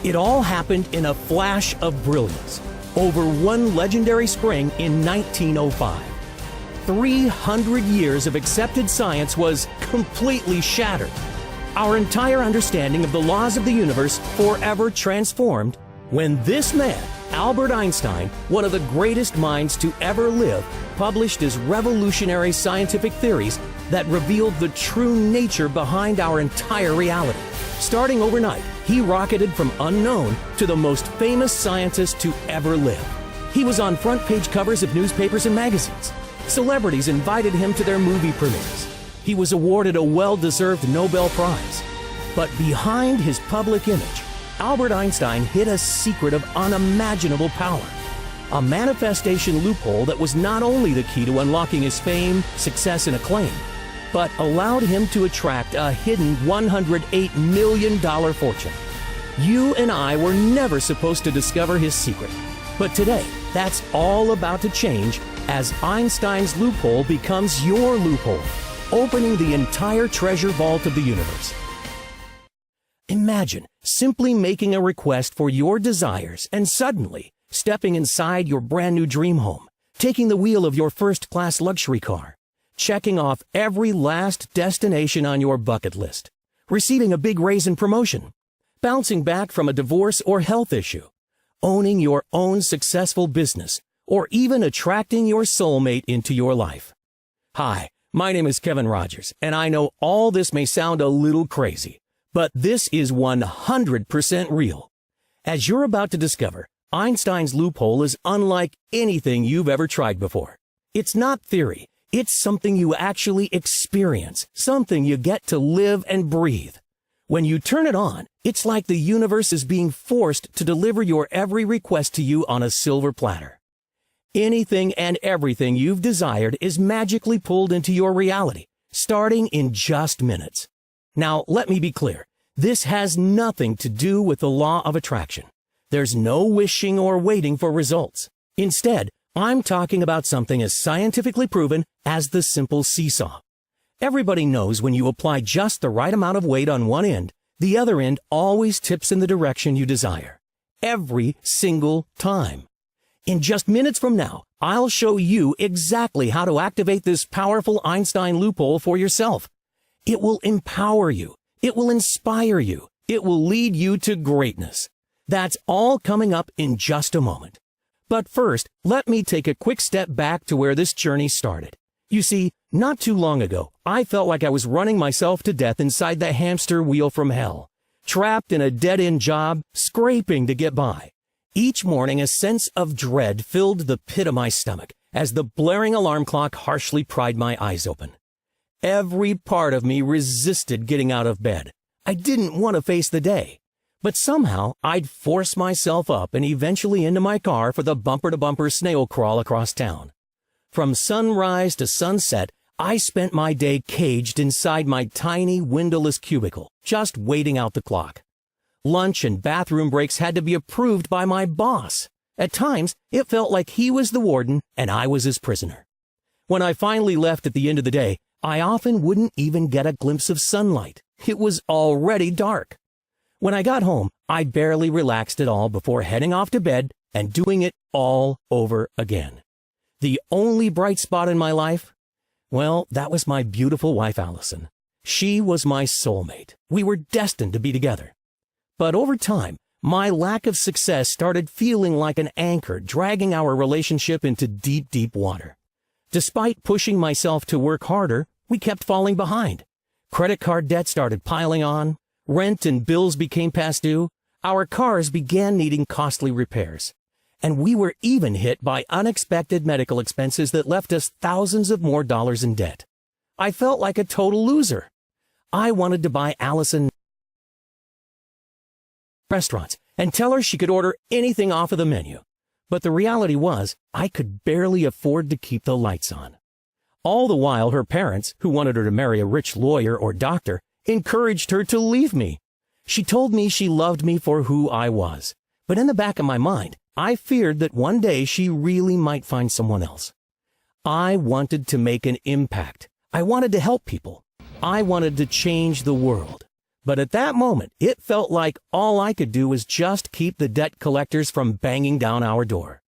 It all happened in a flash of brilliance over one legendary spring in 1905. 300 years of accepted science was completely shattered. Our entire understanding of the laws of the universe forever transformed when this man, Albert Einstein, one of the greatest minds to ever live, published his revolutionary scientific theories that revealed the true nature behind our entire reality. Starting overnight, he rocketed from unknown to the most famous scientist to ever live. He was on front-page covers of newspapers and magazines. Celebrities invited him to their movie premieres. He was awarded a well-deserved Nobel Prize. But behind his public image, Albert Einstein hid a secret of unimaginable power. A manifestation loophole that was not only the key to unlocking his fame, success, and acclaim, but allowed him to attract a hidden $108 million fortune. You and I were never supposed to discover his secret. But today, that's all about to change as Einstein's loophole becomes your loophole, opening the entire treasure vault of the universe. Imagine simply making a request for your desires and suddenly stepping inside your brand new dream home, taking the wheel of your first-class luxury car, checking off every last destination on your bucket list, receiving a big raise in promotion, bouncing back from a divorce or health issue, owning your own successful business, or even attracting your soulmate into your life. Hi, my name is Kevin Rogers, and I know all this may sound a little crazy, but this is 100% real. As you're about to discover, Einstein's loophole is unlike anything you've ever tried before. It's not theory. It's something you actually experience, something you get to live and breathe. When you turn it on, it's like the universe is being forced to deliver your every request to you on a silver platter. Anything and everything you've desired is magically pulled into your reality, starting in just minutes. Now, let me be clear. This has nothing to do with the law of attraction. There's no wishing or waiting for results. Instead, I'm talking about something as scientifically proven as the simple seesaw. Everybody knows when you apply just the right amount of weight on one end, the other end always tips in the direction you desire. Every single time. In just minutes from now, I'll show you exactly how to activate this powerful Einstein loophole for yourself. It will empower you. It will inspire you. It will lead you to greatness. That's all coming up in just a moment. But first, let me take a quick step back to where this journey started. You see, not too long ago, I felt like I was running myself to death inside the hamster wheel from hell, trapped in a dead-end job, scraping to get by. Each morning, a sense of dread filled the pit of my stomach as the blaring alarm clock harshly pried my eyes open. Every part of me resisted getting out of bed. I didn't want to face the day. But somehow, I'd force myself up and eventually into my car for the bumper-to-bumper snail crawl across town. From sunrise to sunset, I spent my day caged inside my tiny, windowless cubicle, just waiting out the clock. Lunch and bathroom breaks had to be approved by my boss. At times, it felt like he was the warden and I was his prisoner. When I finally left at the end of the day, I often wouldn't even get a glimpse of sunlight. It was already dark. When I got home, I barely relaxed at all before heading off to bed and doing it all over again. The only bright spot in my life? Well, that was my beautiful wife, Allison. She was my soulmate. We were destined to be together. But over time, my lack of success started feeling like an anchor dragging our relationship into deep, deep water. Despite pushing myself to work harder, we kept falling behind. Credit card debt started piling on. Rent and bills became past due. Our cars began needing costly repairs. And we were even hit by unexpected medical expenses that left us thousands of more dollars in debt. I felt like a total loser. I wanted to buy Allison restaurants and tell her she could order anything off of the menu. But the reality was, I could barely afford to keep the lights on. All the while, her parents, who wanted her to marry a rich lawyer or doctor, encouraged her to leave me. She told me she loved me for who I was. But in the back of my mind, I feared that one day she really might find someone else. I wanted to make an impact. I wanted to help people. I wanted to change the world. But at that moment, it felt like all I could do was just keep the debt collectors from banging down our door.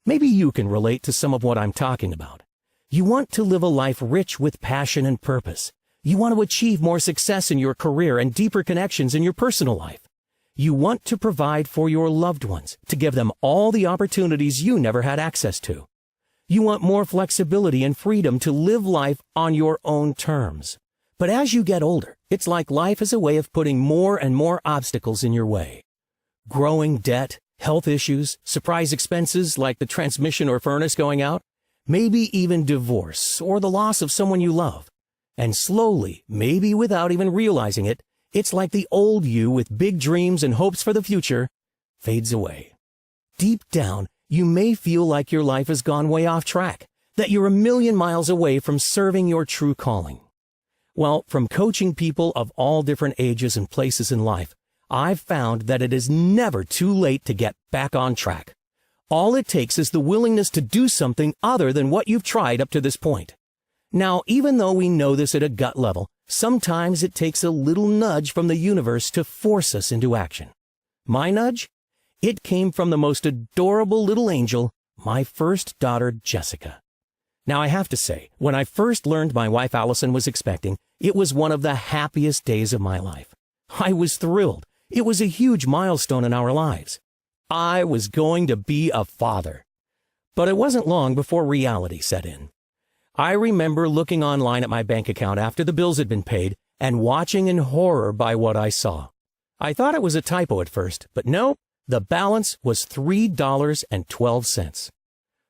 Maybe you can relate to some of what I'm talking about. You want to live a life rich with passion and purpose. You want to achieve more success in your career and deeper connections in your personal life. You want to provide for your loved ones, to give them all the opportunities you never had access to. You want more flexibility and freedom to live life on your own terms. But as you get older, it's like life is a way of putting more and more obstacles in your way. Growing debt, health issues, surprise expenses like the transmission or furnace going out, maybe even divorce or the loss of someone you love. And slowly, maybe without even realizing it, it's like the old you with big dreams and hopes for the future fades away. Deep down, you may feel like your life has gone way off track, that you're a million miles away from serving your true calling. Well, from coaching people of all different ages and places in life, I've found that it is never too late to get back on track. All it takes is the willingness to do something other than what you've tried up to this point. Now, even though we know this at a gut level, sometimes it takes a little nudge from the universe to force us into action. My nudge? It came from the most adorable little angel, my first daughter, Jessica. Now, I have to say, when I first learned my wife Allison was expecting, it was one of the happiest days of my life. I was thrilled. It was a huge milestone in our lives. I was going to be a father. But it wasn't long before reality set in. I remember looking online at my bank account after the bills had been paid and watching in horror by what I saw. I thought it was a typo at first, but no, the balance was $3.12.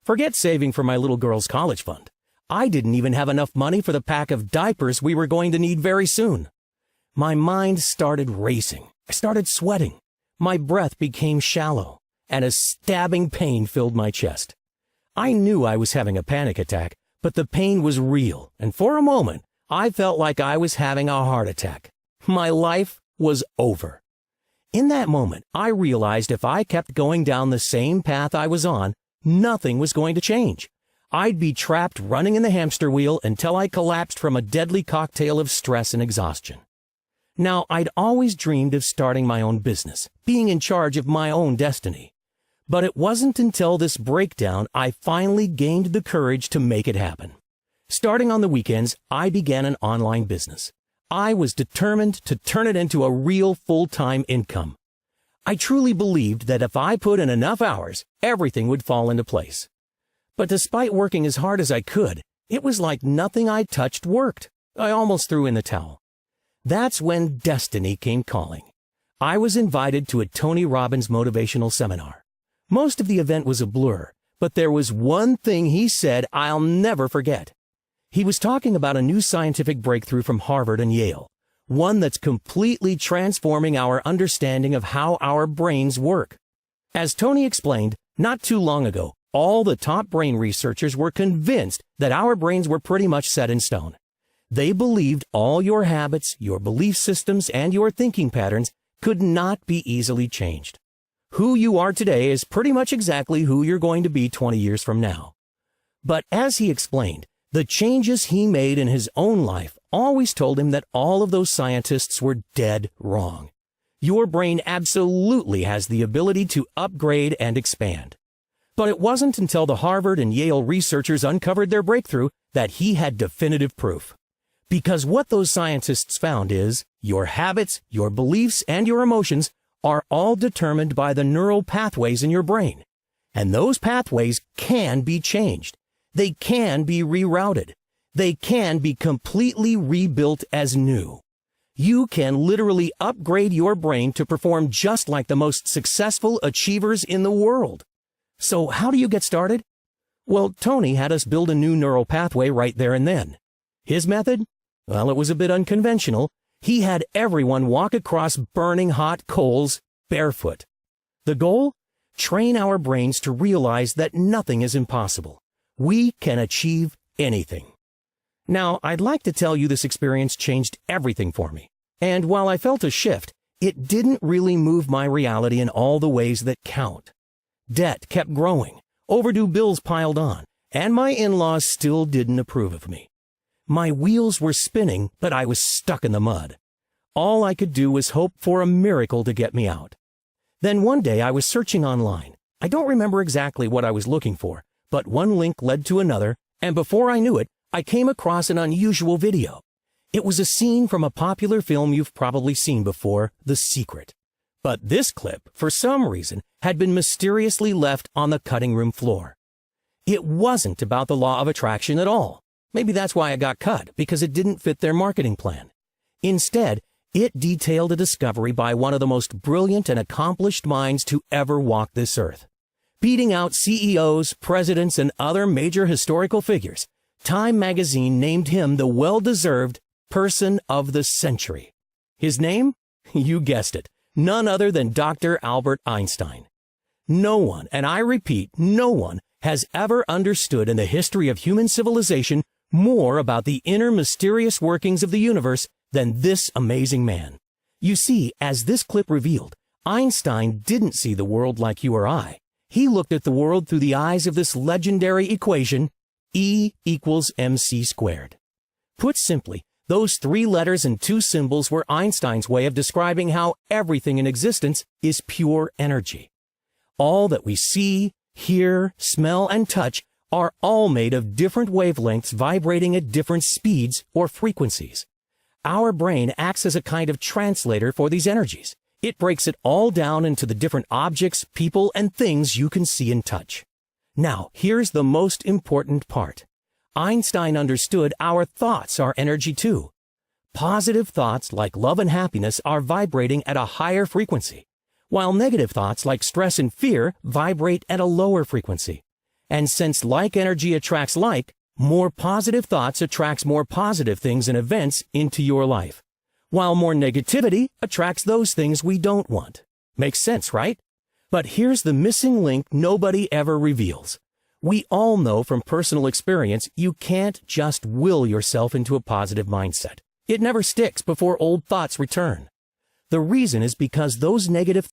Forget saving for my little girl's college fund. I didn't even have enough money for the pack of diapers we were going to need very soon. My mind started racing. I started sweating. My breath became shallow, and a stabbing pain filled my chest. I knew I was having a panic attack, but the pain was real, and for a moment, I felt like I was having a heart attack. My life was over. In that moment, I realized if I kept going down the same path I was on, nothing was going to change. I'd be trapped running in the hamster wheel until I collapsed from a deadly cocktail of stress and exhaustion. Now, I'd always dreamed of starting my own business, being in charge of my own destiny. But it wasn't until this breakdown I finally gained the courage to make it happen. Starting on the weekends, I began an online business. I was determined to turn it into a real full-time income. I truly believed that if I put in enough hours, everything would fall into place. But despite working as hard as I could, it was like nothing I touched worked. I almost threw in the towel. That's when destiny came calling. I was invited to a Tony Robbins motivational seminar. Most of the event was a blur, but there was one thing he said I'll never forget. He was talking about a new scientific breakthrough from Harvard and Yale, one that's completely transforming our understanding of how our brains work. As Tony explained, not too long ago, all the top brain researchers were convinced that our brains were pretty much set in stone. They believed all your habits, your belief systems, and your thinking patterns could not be easily changed. Who you are today is pretty much exactly who you're going to be 20 years from now. But as he explained, the changes he made in his own life always told him that all of those scientists were dead wrong. Your brain absolutely has the ability to upgrade and expand. But it wasn't until the Harvard and Yale researchers uncovered their breakthrough that he had definitive proof. Because what those scientists found is your habits, your beliefs, and your emotions are all determined by the neural pathways in your brain. And those pathways can be changed. They can be rerouted. They can be completely rebuilt as new. You can literally upgrade your brain to perform just like the most successful achievers in the world. So how do you get started? Well, Tony had us build a new neural pathway right there and then. His method? Well, it was a bit unconventional. He had everyone walk across burning hot coals barefoot. The goal? Train our brains to realize that nothing is impossible. We can achieve anything. Now, I'd like to tell you this experience changed everything for me. And while I felt a shift, it didn't really move my reality in all the ways that count. Debt kept growing, overdue bills piled on, and my in-laws still didn't approve of me. My wheels were spinning, but I was stuck in the mud. All I could do was hope for a miracle to get me out. Then one day I was searching online. I don't remember exactly what I was looking for, but one link led to another, and before I knew it, I came across an unusual video. It was a scene from a popular film you've probably seen before, The Secret. But this clip, for some reason, had been mysteriously left on the cutting room floor. It wasn't about the law of attraction at all. Maybe that's why it got cut, because it didn't fit their marketing plan. Instead, it detailed a discovery by one of the most brilliant and accomplished minds to ever walk this earth. Beating out CEOs, presidents, and other major historical figures, Time magazine named him the well-deserved Person of the Century. His name? You guessed it, none other than Dr. Albert Einstein. No one, and I repeat, no one, has ever understood in the history of human civilization more about the inner mysterious workings of the universe than this amazing man. You see, as this clip revealed, Einstein didn't see the world like you or I. He looked at the world through the eyes of this legendary equation, E equals mc squared. Put simply, those 3 letters and 2 symbols were Einstein's way of describing how everything in existence is pure energy. All that we see, hear, smell, and touch are all made of different wavelengths vibrating at different speeds or frequencies. Our brain acts as a kind of translator for these energies. It breaks it all down into the different objects, people, and things you can see and touch. Now, here's the most important part. Einstein understood our thoughts are energy too. Positive thoughts like love and happiness are vibrating at a higher frequency, while negative thoughts like stress and fear vibrate at a lower frequency. And since like energy attracts like, more positive thoughts attracts more positive things and events into your life, while more negativity attracts those things we don't want. Makes sense, right? But here's the missing link nobody ever reveals. We all know from personal experience you can't just will yourself into a positive mindset. It never sticks before old thoughts return. The reason is because those negative